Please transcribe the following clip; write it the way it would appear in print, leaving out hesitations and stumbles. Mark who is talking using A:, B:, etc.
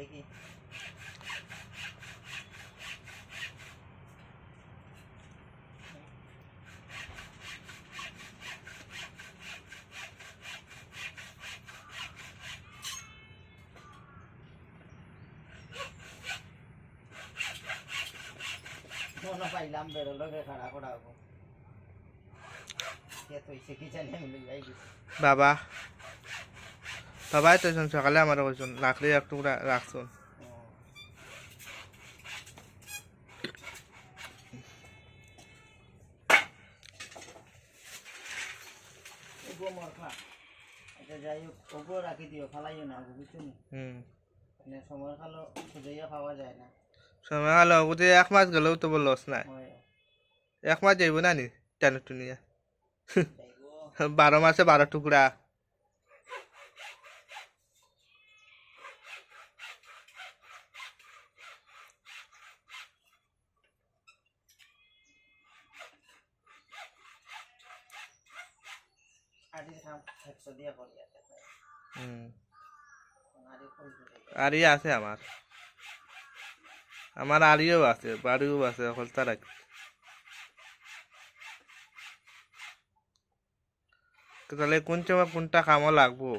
A: দেখি মনে পাইলাম বেরোলোকে খাড়া করা হবো কি জানি আমি লইয়াই গেছি
B: বাবা বাবাই তো সকালে আমার কইছুন লাকড়ি এক টুকরা রাখছুন
A: যাই হোক ওগো রাখি দিও ফালাইও না বুঝছো না সময় খালো খুঁজাইয়া পাওয়া যায় না
B: সময় হলো ওদের 1 মাস গেলেও তো লস নাই 1 মাস যাইব না নি টানো টুনিয়া 12 মাসে 12 টুকরা আরি আছে আমার আরিও আছে বাড়িও আছে হলতা রাখি তাহলে কোন সময় কোনটা কামও লাগবো